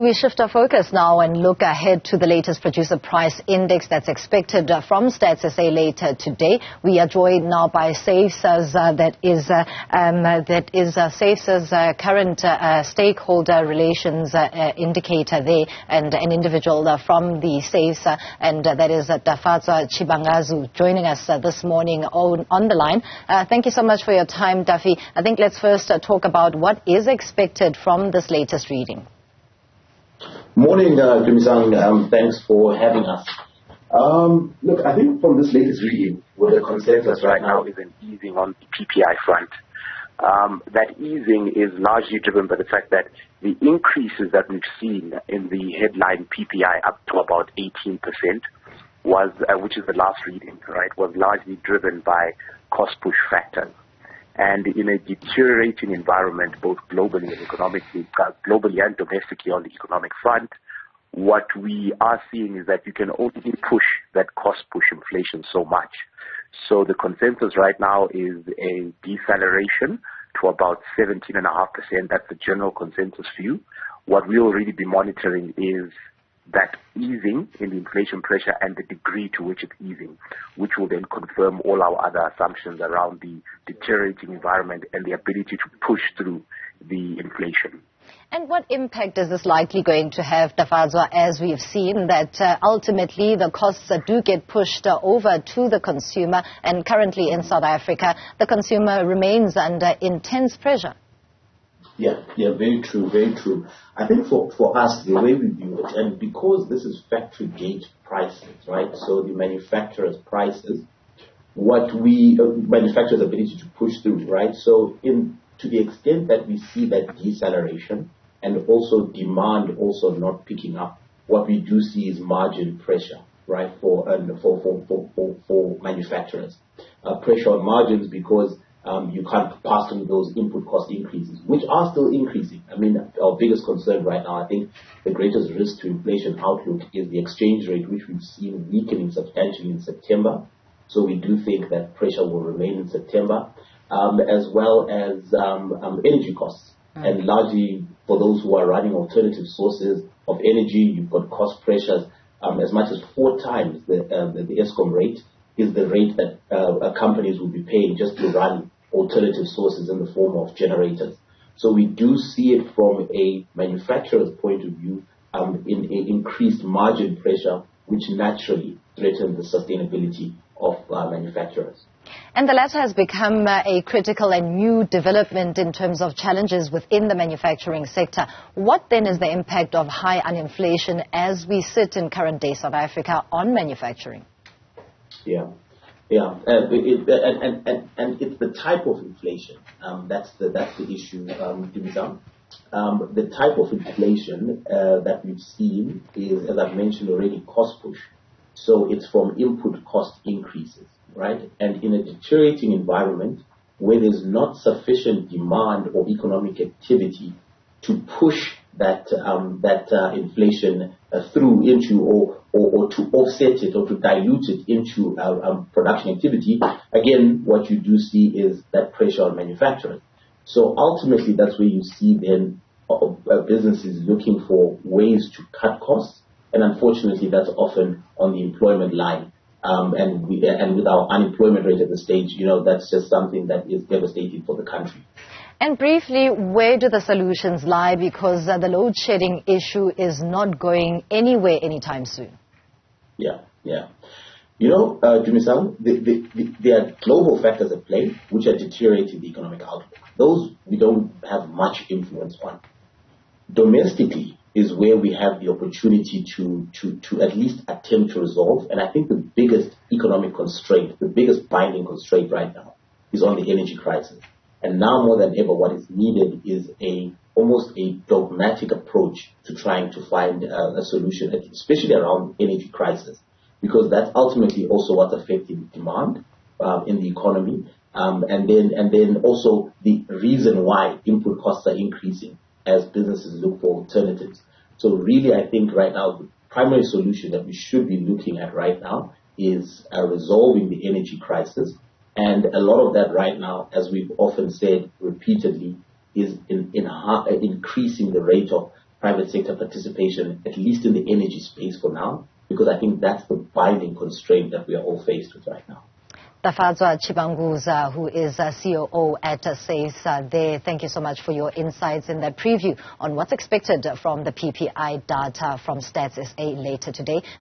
We shift our focus now and look ahead to the latest producer price index that's expected from Stats SA later today. We are joined now by SEIFSA's SEIFSA's current stakeholder relations indicator there, and an individual from the SEIFSA, and that is Tafadzwa Chibanguza, joining us this morning on the line. Thank you so much for your time, Tafi. I think let's first talk about what is expected from this latest reading. Morning, Dumisang. Thanks for having us. Look, I think from this latest reading, where the consensus right now is an easing on the PPI front. That easing is largely driven by the fact that the increases that we've seen in the headline PPI up to about 18% was, which is the last reading, right, was largely driven by cost push factors. And in a deteriorating environment, both globally and economically, globally and domestically on the economic front, what we are seeing is that you can only push that cost push inflation so much. So the consensus right now is a deceleration to about 17.5%. That's the general consensus view. What we'll really be monitoring is that easing in the inflation pressure and the degree to which it's easing, which will then confirm all our other assumptions around the deteriorating environment and the ability to push through the inflation. And what impact is this likely going to have, Tafadzwa, as we've seen that ultimately the costs do get pushed over to the consumer, and currently in South Africa, the consumer remains under intense pressure? Yeah, very true, very true. I think for us, the way we view it, and because this is factory gauge prices, right? So the manufacturer's prices, manufacturer's ability to push through, right? So to the extent that we see that deceleration and also demand also not picking up, what we do see is margin pressure, right? For manufacturers, pressure on margins because you can't pass on those input cost increases, which are still increasing. I mean, our biggest concern right now, I think the greatest risk to inflation outlook is the exchange rate, which we've seen weakening substantially in September. So we do think that pressure will remain in September, as well as energy costs. And largely for those who are running alternative sources of energy, you've got cost pressures as much as 4 times the ESCOM rate is the rate that companies will be paying just to run alternative sources in the form of generators. So we do see it from a manufacturer's point of view in increased margin pressure, which naturally threatens the sustainability of manufacturers. And the latter has become a critical and new development in terms of challenges within the manufacturing sector. What then is the impact of high uninflation as we sit in current day South Africa on manufacturing? Yeah, and it's the type of inflation. That's the issue, Dumisang. The type of inflation that we've seen is, as I've mentioned already, cost push. So it's from input cost increases, right? And in a deteriorating environment where there's not sufficient demand or economic activity to push that inflation through into or to offset it or to dilute it into production activity, again, what you do see is that pressure on manufacturers. So ultimately, that's where you see then businesses looking for ways to cut costs, and unfortunately, that's often on the employment line. And with our unemployment rate at the stage, that's just something that is devastating for the country. And briefly, where do the solutions lie? Because the load shedding issue is not going anywhere anytime soon. Yeah. Dumisang, there are global factors at play which are deteriorating the economic outlook. Those we don't have much influence on. Domestically is where we have the opportunity to at least attempt to resolve. And I think the biggest economic constraint, the biggest binding constraint right now is on the energy crisis. And now more than ever, what is needed is almost a dogmatic approach to trying to find a solution, especially around energy crisis, because that's ultimately also what's affecting demand in the economy, and then also the reason why input costs are increasing as businesses look for alternatives. So really, I think right now the primary solution that we should be looking at right now is resolving the energy crisis. And a lot of that right now, as we've often said repeatedly, is in increasing the rate of private sector participation, at least in the energy space for now, because I think that's the binding constraint that we are all faced with right now. Tafadzwa Chibanguza, who is COO at SEIFSA there. Thank you so much for your insights in that preview on what's expected from the PPI data from Stats SA later today.